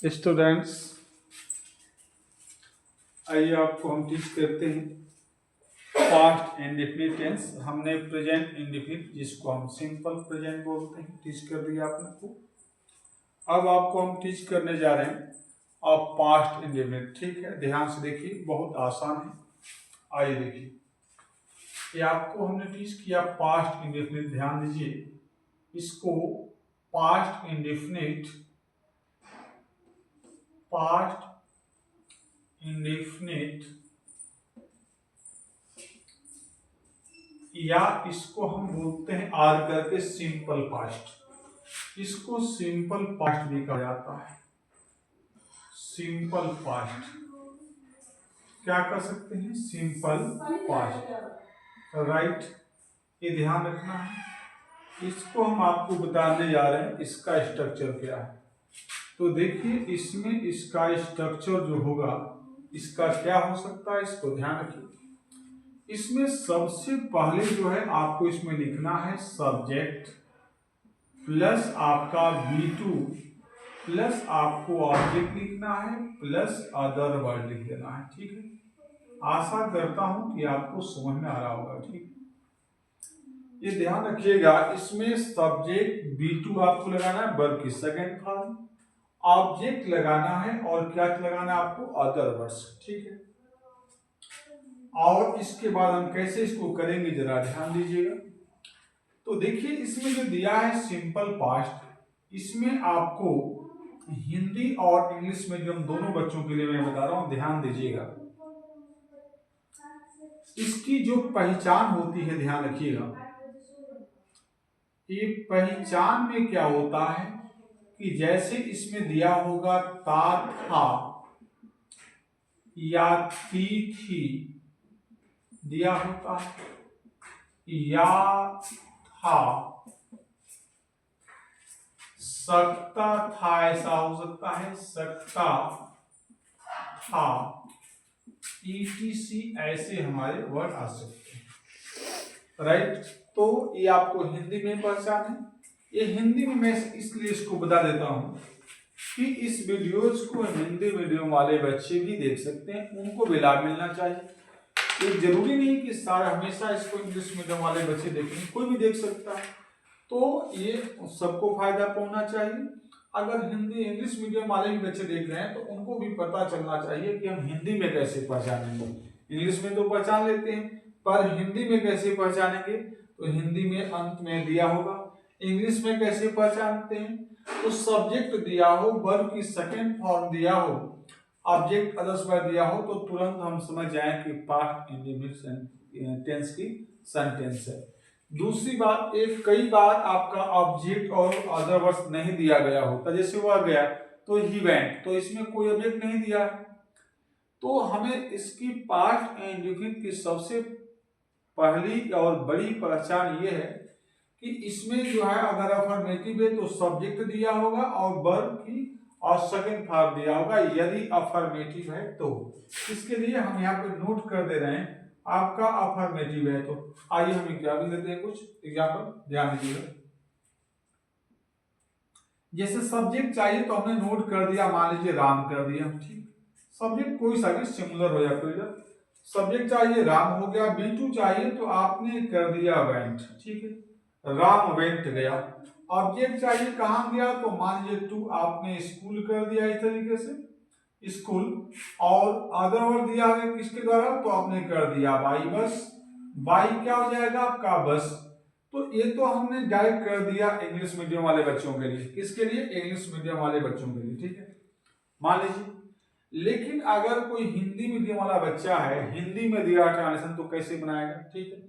Students, आइए आपको हम टीच करते हैं पास्ट इंडेफिनिट टेंस। हमने प्रेजेंट इंडेफिनिट, जिसको हम सिंपल प्रेजेंट बोलते हैं, टीच कर दिया आपने को। अब आपको हम टीच करने जा रहे हैं अब पास्ट इंडेफिनिट। ठीक है, ध्यान से देखिए, बहुत आसान है। आइए देखिए, ये आपको हमने टीच किया पास्ट इंडेफिनिट। ध्यान दीजिए, इसको पास्ट इंडेफिनिट या इसको हम बोलते हैं आर करके सिंपल पास्ट। इसको सिंपल पास्ट भी कहा जाता है। सिंपल पास्ट क्या कर सकते हैं? Simple past, right. ये ध्यान रखना है। इसको हम आपको बताने जा रहे हैं इसका स्ट्रक्चर क्या है। तो देखिए, इसमें इसका स्ट्रक्चर जो होगा, इसका क्या हो सकता है, इसको ध्यान रखिए। इसमें सबसे पहले जो है आपको इसमें लिखना है सब्जेक्ट प्लस आपका V2 प्लस आपको ऑब्जेक्ट लिखना है प्लस अदर वर्ड लिख देना है। ठीक है, आशा करता हूं कि आपको समझ में आ रहा होगा। ठीक, ये ध्यान रखिएगा, इसमें सब्जेक्ट V2 आपको लगाना है, वर्ब की सेकंड फॉर्म, ऑब्जेक्ट लगाना है और क्या लगाना है आपको? Other words. ठीक है, और इसके बाद हम कैसे इसको करेंगे जरा ध्यान दीजिएगा। तो देखिए, इसमें जो दिया है सिंपल पास्ट, इसमें आपको हिंदी और इंग्लिश मीडियम दोनों बच्चों के लिए मैं बता रहा हूं, ध्यान दीजिएगा। इसकी जो पहचान होती है, ध्यान रखिएगा, ये पहचान में क्या होता है कि जैसे इसमें दिया होगा ता था या ती थी दिया होता है, या था, सकता था, ऐसा हो सकता है, सकता था, ETC ऐसे हमारे वर्ड आ सकते हैं, राइट। तो ये आपको हिंदी में पहचान है। ये हिंदी में मैं इसलिए इसको बता देता हूं कि इस वीडियोज को हिंदी मीडियम वाले बच्चे भी देख सकते हैं, उनको भी लाभ मिलना चाहिए। ये जरूरी नहीं कि सारा हमेशा इसको इंग्लिश मीडियम वाले बच्चे देखें, कोई भी देख सकता है। तो ये सबको फायदा पहुंचना चाहिए। अगर हिंदी इंग्लिश मीडियम वाले भी बच्चे देख रहे हैं तो उनको भी पता चलना चाहिए कि हम हिंदी में कैसे पहचानेंगे। इंग्लिश में तो पहचान लेते हैं, पर हिंदी में कैसे पहचानेंगे? तो हिंदी में अंत में दिया होगा। इंग्लिश में कैसे पहचानते हैं? तो सब्जेक्ट दिया हो, वर्ब की सेकंड फॉर्म दिया हो, ऑब्जेक्ट अदर्स वर्ड दिया हो, तो तुरंत हम समझ जाएं कि पास्ट इंडेफिनिट टेंस की सेंटेंस है। दूसरी बात, एक कई बार आपका ऑब्जेक्ट और अदर वर्ड्स नहीं दिया गया होता, जैसे वह गया तो ही वेंट, तो इसमें कोई ऑब्जेक्ट नहीं दिया है। तो हमें इसकी पास्ट इंडेफिनिट की सबसे पहली और बड़ी पहचान ये है कि इसमें जो है अगर अफर्मेटिव है तो सब्जेक्ट दिया होगा और वर्ब की और सेकंड फॉर्म दिया होगा, यदि अफर्मेटिव है तो। इसके लिए हम यहाँ पे नोट कर दे रहे हैं, आपका अफर्मेटिव है तो। आइए हम एग्जाम्पल देते हैं, कुछ एग्जाम्पल ध्यान दीजिएगा। जैसे सब्जेक्ट चाहिए तो हमने नोट कर दिया, मान लीजिए राम कर दिया। ठीक, सब्जेक्ट कोई सा भी सिमिलर हो जाए, कोई सब्जेक्ट चाहिए राम हो गया, B2 चाहिए तो आपने कर दिया वेंट। ठीक है, राम वेंट गया। ऑब्जेक्ट चाहिए कहां गया, तो मान लीजिए टू, आपने स्कूल कर दिया इस तरीके से, स्कूल। और अदर वर्ड दिया है किसके द्वारा, तो आपने कर दिया बाई बस। बाई क्या हो जाएगा आपका? बस। तो ये तो हमने डायरेक्ट कर दिया इंग्लिश मीडियम वाले बच्चों के लिए। किसके लिए? इंग्लिश मीडियम वाले बच्चों के लिए। ठीक है, मान लीजिए। लेकिन अगर कोई हिंदी मीडियम वाला बच्चा है, हिंदी में दिया ट्रांसलेशन, तो कैसे बनाएगा? ठीक है,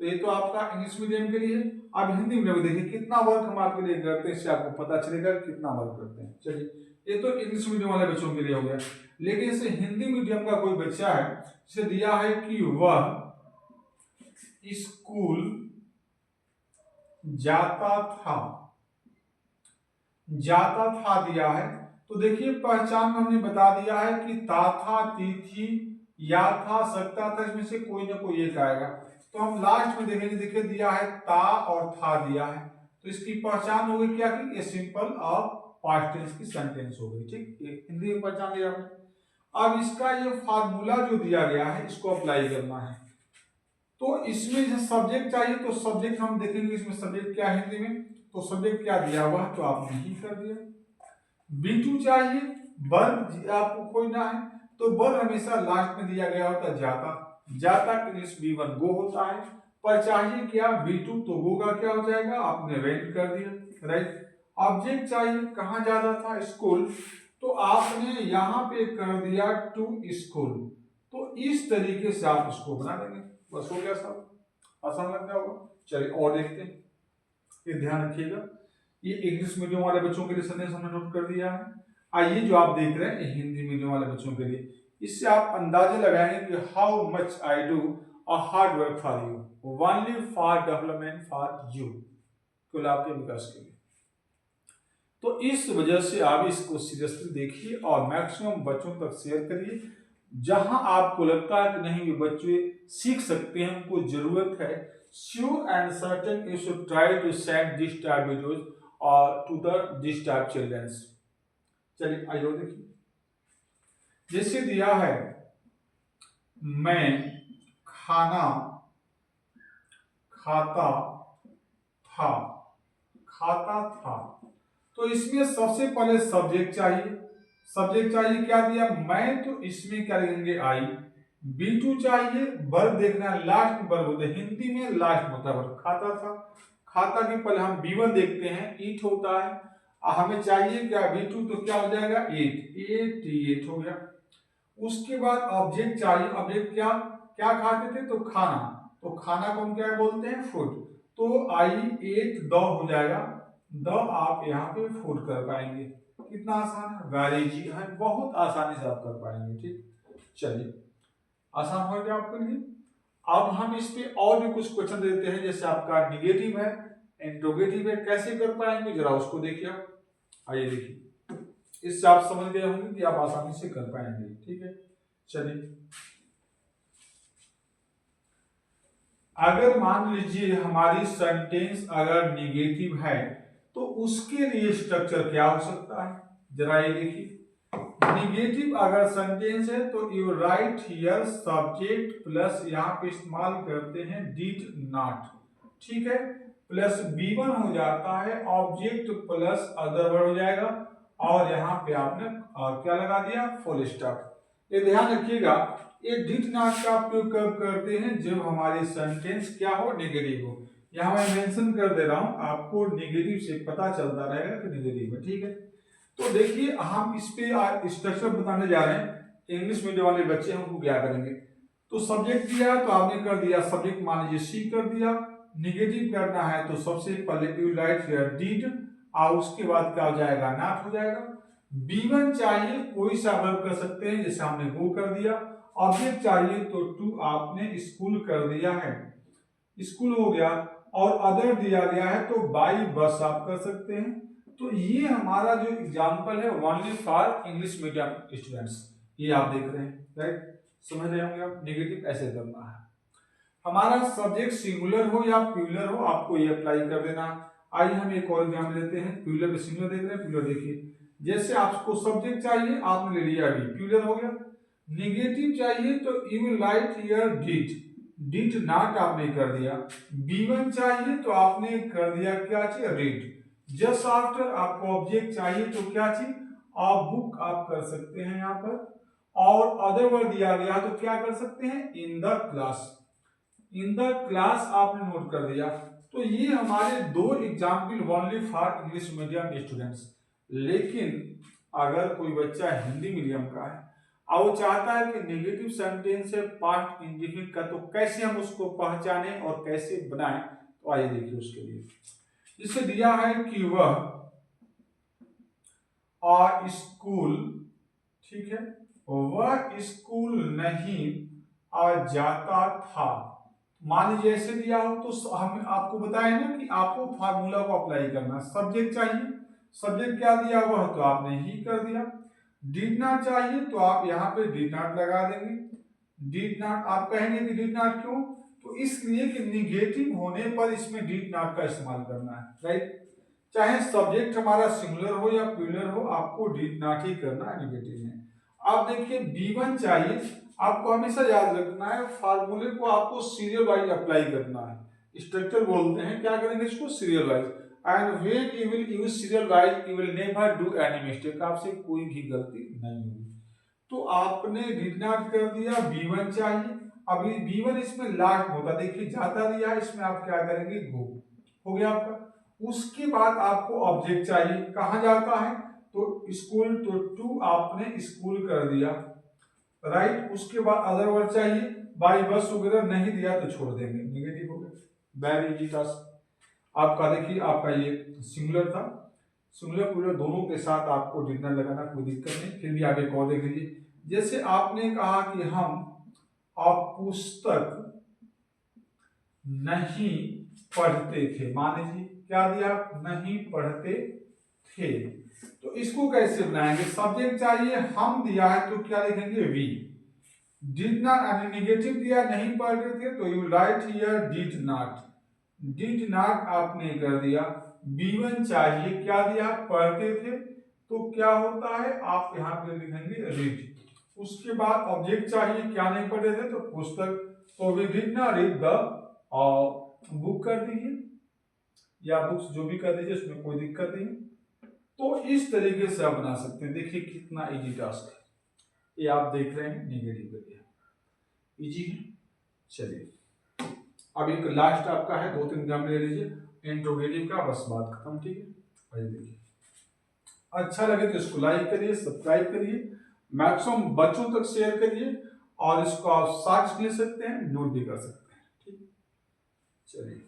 तो ये तो आपका इंग्लिश मीडियम के लिए। अब हिंदी मीडियम देखिए कितना वर्क हम आपके लिए करते हैं, इससे आपको पता चलेगा कितना वर्क करते हैं। चलिए, ये तो इंग्लिश मीडियम वाले बच्चों के लिए हो गया। लेकिन इसे हिंदी मीडियम का कोई बच्चा है, जिसे दिया है कि वह स्कूल जाता था, जाता था दिया है, तो देखिए पहचान में हमने बता दिया है कि ता था, ती थी, या था, सकता था, इसमें से कोई ना कोई एक आएगा। तो हम लास्ट में देखेंगे, देखिए दिया है ता और था दिया है, तो इसकी पहचान होगी क्या कि ये सिंपल और पास्ट टेंस की सेंटेंस हो गई। ठीक, ये हिंदी में पहचान लिया आपने। अब इसका ये फार्मूला जो दिया गया है इसको अप्लाई करना है। तो इसमें जो सब्जेक्ट चाहिए तो सब्जेक्ट हम देखेंगे इसमें सब्जेक्ट क्या है हिंदी में, तो सब्जेक्ट क्या दिया हुआ है तो आपने ही कर दिया। B2 चाहिए, वर्ब आपको खोजना है तो वर्ब हमेशा लास्ट में दिया गया होता है जाता, जाता के लिए B1 गो होता है, पर चाहिए क्या B2 तो गो का क्या हो जाएगा आपने वेंट कर दिया। राइट, ऑब्जेक्ट चाहिए कहाँ जाता था स्कूल, तो आपने यहाँ पे कर दिया टू स्कूल। तो इस तरीके से आप इसको बना देंगे, बस हो गया सब, आसान लग गया होगा। चलिए और देखते हैं, ये ध्यान रखिएगा ये इंग्लिश मीडियम वाले बच्चों के लिए सेंटेंस हमने नोट कर दिया है। आइए जो आप देख रहे हैं ये हिंदी मीडियम वाले बच्चों के लिए, इससे आप अंदाजा लगाएंगे कि how much I do a hard work for you, only for development for you, केवल आपके विकास के लिए। तो इस वजह से आप इसको सीरियसली देखिए और मैक्सिमम बच्चों तक शेयर करिए। जहां आपको लगता है कि नहीं ये बच्चे सीख सकते हैं, उनको जरूरत है, sure and certain you should try to send this type videos or to the this type children। चलिए आइए देखिए, जैसे दिया है मैं खाना खाता था, खाता था, तो इसमें सबसे पहले सब्जेक्ट चाहिए। सब्जेक्ट चाहिए क्या दिया मैं, तो इसमें क्या लिखेंगे आई। B2 चाहिए, वर्ब देखना है लास्ट में वर्ब होता है, हिंदी में लास्ट में होता है वर्ब। खाता था, खाता के पहले हम B1 देखते हैं, ईट होता है, हमें चाहिए क्या B2 तो क्या हो जाएगा एट हो गया। उसके बाद ऑब्जेक्ट चाहिए, ऑब्जेक्ट क्या क्या खाते थे तो खाना, तो खाना को हम क्या बोलते हैं फूड, तो आई एट द हो जाएगा, द आप यहाँ पे फूड कर पाएंगे। कितना आसान है, वेरी जी है, बहुत आसानी से आप कर पाएंगे। ठीक, चलिए आसान हो गया आपके लिए। अब हम इस पे और भी कुछ क्वेश्चन देते हैं, जैसे आपका निगेटिव है, इंट्रोगेटिव है, कैसे कर पाएंगे जरा उसको देखिए। आइए देखिए, इससे आप समझ गए होंगे कि आप आसानी से कर पाएंगे। ठीक है, चलिए अगर मान लीजिए हमारी सेंटेंस अगर निगेटिव है तो उसके लिए स्ट्रक्चर क्या हो सकता है, जरा ये देखिए। निगेटिव अगर सेंटेंस है तो you right here subject plus यहाँ पे इस्तेमाल करते हैं डिड नॉट, ठीक है, प्लस B1 हो जाता है, ऑब्जेक्ट प्लस अदर वर्ड हो जाएगा, और यहाँ पे आपने क्या लगा दिया फुल स्टॉप। ये ध्यान रखिएगा, ये डिड नॉट का उपयोग कब करते हैं, जब हमारी सेंटेंस क्या हो नेगेटिव हो। यहाँ मैं मेंशन कर दे रहा हूं, आपको नेगेटिव से पता चलता रहेगा कि नेगेटिव है। ठीक है, तो देखिए हम इस पे स्ट्रक्चर बताने जा रहे हैं। इंग्लिश मीडियम वाले बच्चे हमको क्या करेंगे, तो सब्जेक्ट दिया तो आपने कर दिया सब्जेक्ट, मान लीजिए सी कर दिया। निगेटिव करना है तो सबसे पहले यू राइट हियर डिड, और उसके बाद क्या हो जाएगा नॉट हो जाएगा। B1 चाहिए कोई सा वर्ब कर सकते हैं, जैसे हमने गो कर दिया। ऑब्जेक्ट चाहिए तो टू आपने स्कूल कर दिया है, स्कूल हो गया, और अदर दिया गया है तो बाई बस आप कर सकते हैं। तो ये हमारा जो एग्जांपल है only for English medium students, ये आप देख रहे हैं। राइट, समझ रहे होंगे आप, नेगेटिव ऐसे करना है। हमारा सब्जेक्ट सिंगुलर हो या प्लूरल हो आपको ये अप्लाई कर देना। आइए हम एक और एग्जांपल लेते हैं, प्लूरल में सिंगुलर देख रहे हैं, प्लूरल देखिए। जैसे आपको सब्जेक्ट चाहिए आपने ले लिया अभी प्लूरल हो गया। निगेटिव चाहिए तो you right here did, did not आपने कर दिया। B1 चाहिए तो आपने कर दिया क्या चीज रीड। जस्ट आफ्टर आपको ऑब्जेक्ट चाहिए तो क्या चीज आप बुक आप कर सकते हैं यहाँ पर, और अदर वर्ड दिया गया तो क्या कर सकते हैं in the class, in the class आपने नोट कर दिया। तो ये हमारे दो example only for English medium students. लेकिन अगर कोई बच्चा हिंदी मीडियम का है और वो चाहता है कि नेगेटिव सेंटेंस है पास्ट इंडिफिनिट का, तो कैसे हम उसको पहचानें और कैसे बनाएं, तो आइए देखिए उसके लिए। जिससे दिया है कि वह स्कूल, ठीक है, वह स्कूल नहीं जाता था। मान लीजिए ऐसे दिया हो तो हम आपको बताए ना कि आपको फार्मूला को अप्लाई करना। सब्जेक्ट चाहिए, सब्जेक्ट क्या दिया वह तो आपने ही कर दिया। डिड नॉट चाहिए तो आप यहाँ पे डिड नॉट लगा देंगे। डिड नॉट आप कहेंगे कि डिड नॉट क्यों, तो इसलिए कि निगेटिव होने पर इसमें डिड नॉट का इस्तेमाल करना है। राइट, चाहे सब्जेक्ट हमारा सिंगुलर हो या प्लूरल हो, आपको डिड नॉट ही करना नेगेटिव में। आप देखिए B1 चाहिए, आपको हमेशा याद रखना है फार्मूले को आपको सीरियल वाइज अप्लाई करना है। स्ट्रक्चर बोलते हैं, क्या करेंगे इसको, serial wise. And when you will use serial wise you will never do any mistake, आपसे कोई भी गलती नहीं होगी। तो आपने डिड नॉट कर दिया, B1 चाहिए। अभी B1 इसमें लास्ट होता, देखिए जाता दिया, इसमें आप क्या करेंगे, गो, हो गया आपका। उसके बाद आपको ऑब्जेक्ट चाहिए, कहां जाता है, तो स्कूल, तो टू आपने स्कूल कर दिया, राइट। उसके बाद अदर वर्ड चाहिए, बाई बस वगैरह नहीं दिया तो छोड़ देंगे, नेगेटिव हो गया। वेरी इजी टास्क आपका। देखिए आपका ये सिंगुलर था, सिंगुलर प्लूरल दोनों के साथ आपको डिनर लगाना कोई दिक्कत नहीं। फिर भी आगे कौन देख लीजिए, जैसे आपने कहा कि हम आप पुस्तक नहीं पढ़ते थे, मान लीजिए क्या दिया, नहीं पढ़ते थे, तो इसको कैसे बनाएंगे, सब्जेक्ट चाहिए, हम दिया है तो क्या लिखेंगे, वी। डिड नॉट नेगेटिव दिया, नहीं पढ़ते थे, तो you right here did not, did not आपने कर दिया। B1 चाहिए, क्या दिया, पढ़ते थे, तो क्या होता है, आप यहाँ पे लिखेंगे रीड। उसके बाद ऑब्जेक्ट चाहिए, क्या नहीं पढ़े थे, तो पुस्तक, तो we did not read the book कर दीजिए, या बुक्स जो भी कर दीजिए, उसमें कोई दिक्कत नहीं। तो इस तरीके से आप बना सकते हैं। देखिए कितना इजी टास्क है, ये आप देख रहे हैं, नेगेटिव कर दिया, इजी है। चलिए अब एक लास्ट आपका है, 2-3 एग्जाम ले लीजिए इंट्रोगेटिव का, बस बात खत्म, ठीक है। आइए देखिए, अच्छा लगे तो इसको लाइक करिए, सब्सक्राइब करिए, मैक्सिमम बच्चों तक शेयर करिए, और इसको आप साथ ले सकते हैं, नोट भी कर सकते हैं, ठीक। चलिए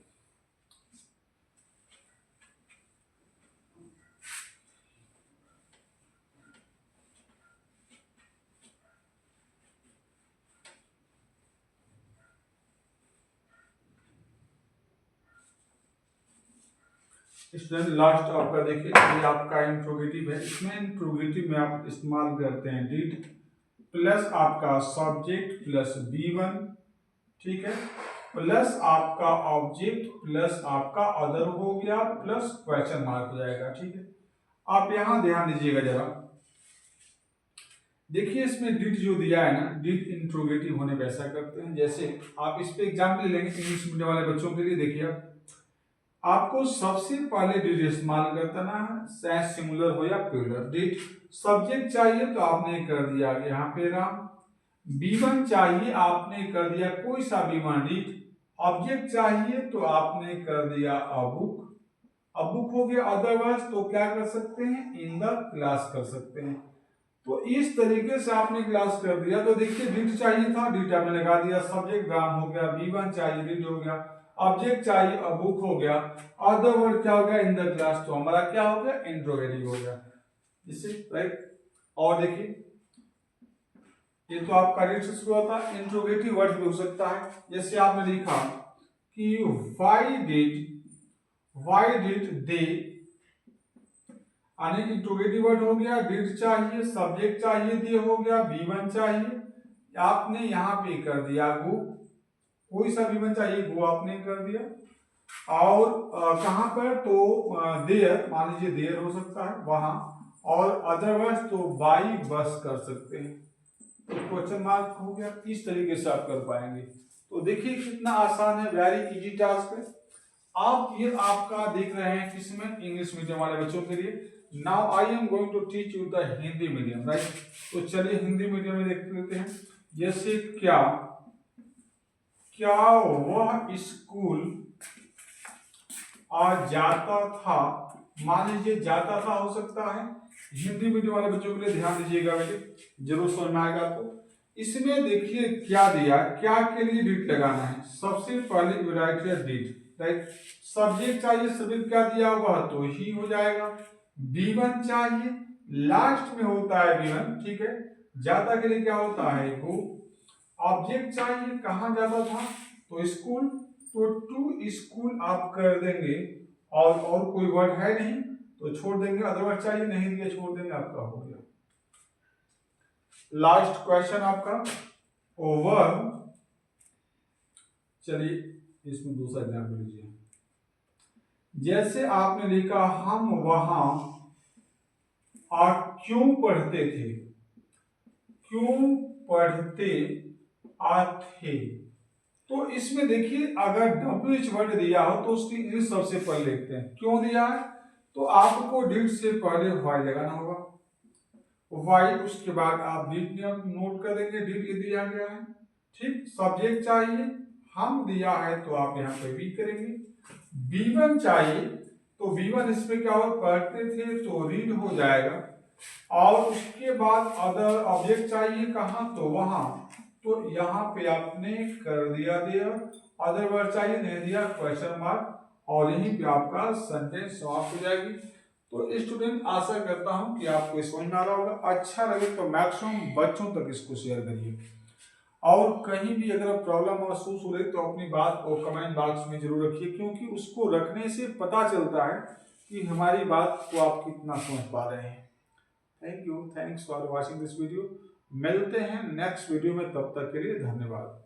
स्टूडेंट, लास्ट आपका देखिए, ये आपका इंट्रोगेटिव है। इसमें इंट्रोगेटिव में आप इस्तेमाल करते हैं डिड प्लस आपका सब्जेक्ट प्लस B1, ठीक है, प्लस आपका ऑब्जेक्ट प्लस आपका अदर हो गया, प्लस क्वेश्चन मार्क हो जाएगा, ठीक है। आप यहां ध्यान दीजिएगा जरा, देखिए इसमें डिड जो दिया है ना, डिड इंट्रोगेटिव होने पे ऐसा करते हैं, जैसे आप इस पे एग्जाम्पल लेंगे इंग्लिश मीडियम वाले बच्चों के लिए। देखिए आपको सबसे पहले डिड इस्तेमाल करना है, चाहे सिंगुलर हो या प्लूरल। डिड सब्जेक्ट चाहिए तो आपने कर दिया यहाँ पे राम, B1 चाहिए आपने कर दिया कोई सा B1 डिड, ऑब्जेक्ट चाहिए तो आपने कर दिया अ बुक, अब बुक हो गया, अदरवाइज तो क्या कर सकते हैं, इन द क्लास कर सकते हैं। तो इस तरीके से आपने क्लास कर दिया। तो देखिए डिड चाहिए था, डिड आपने लगा दिया, सब्जेक्ट ग्राम हो गया, B1 चाहिए, डिड हो गया, ऑब्जेक्ट चाहिए, अ बुक हो गया, अदर वर्ड क्या हो गया, इन द क्लास, तो हमारा क्या हो गया, इंट्रोगेटिव हो गया, इससे राइट। और देखिए ये तो आपका रीड से शुरू होता है, इंट्रोगेटिव वर्ड भी हो सकता है, जैसे आपने लिखा कि व्हाई डिड दे, यानी इंट्रोगेटिव वर्ड हो गया, डिड चाहिए, सब्जेक्ट चाहिए, दे हो गया, B1 चाहिए, आपने यहाँ पे कर दिया गो, कोई सा B1 चाहिए, गो आपने कर दिया। और कहां पर, तो देयर, मान लीजिए देयर हो सकता है वहां, और अदरवाइज तो बाई बस कर सकते हैं, तो क्वेश्चन मार्क हो गया। इस तरीके से आप कर पाएंगे। तो देखिए कितना आसान है, वेरी इजी टास्क है। आप ये आपका देख रहे हैं किसमें, इंग्लिश मीडियम वाले बच्चों के लिए। Now I am going to teach you the Hindi medium, right. तो चलिए हिंदी मीडियम में देख लेते हैं, जैसे क्या, क्या वह स्कूल आ जाता था, मान लीजिए जाता था हो सकता है। हिंदी मीडियम वाले बच्चों के लिए ध्यान दीजिएगा बेटे, जरूर समझ में आएगा आपको। इसमें देखिए क्या दिया, क्या के लिए डिड लगाना है, सबसे पहले you right here did, right. Subject चाहिए, सब्जेक्ट क्या दिया हुआ तो ही हो जाएगा। B1 चाहिए, लास्ट में होता है B1, ठीक है। जाता के लिए क्या होता है गो। ऑब्जेक्ट चाहिए, कहां जाता था, तो स्कूल, तो टू स्कूल आप कर देंगे, और कोई वर्ड है नहीं तो छोड़ देंगे, अदरवाइज चाहिए नहीं दिया छोड़ देंगे, आपका हो गया। लास्ट क्वेश्चन आपका ओवर, चलिए इसमें दूसरा एग्जाम्पल लीजिए, जैसे आपने लिखा हम वहां क्यों पढ़ते थे, क्यों पढ़ते थे। तो इसमें देखिए अगर WH वर्ड दिया हो तो उसकी इंग्लिश सबसे पहले लिखते हैं। क्यों दिया है तो आपको डिड से पहले वाई लगाना होगा, वाई उसके बाद आप डिड नोट कर देंगे, डिड ये दिया गया है। ठीक, सब्जेक्ट चाहिए हम दिया है तो आप यहाँ पे बी करेंगे। B1 चाहिए तो B1 इसमें क्या हो, पढ़ते थे तो रीड हो जाएगा। और उसके बाद अदर ऑब्जेक्ट चाहिए कहाँ, तो वहां, तो यहाँ पे आपने कर दिया अदर वर्ड चाहिए नहीं दिया क्वेश्चन मार्क, और यहीं पे आपका सेंटेंस समाप्त हो जाएगी। तो स्टूडेंट आशा करता हूं कि आपको समझ में आ रहा होगा। अच्छा लगे तो मैक्सिमम बच्चों तक इसको शेयर करिए, और कहीं भी अगर प्रॉब्लम महसूस हो रही तो अपनी बात को कमेंट बॉक्स में जरूर रखिए, क्योंकि उसको रखने से पता चलता है कि हमारी बात को आप कितना समझ पा रहे हैं। Thank you, thanks for watching this video. मिलते हैं नेक्स्ट वीडियो में, तब तक के लिए धन्यवाद।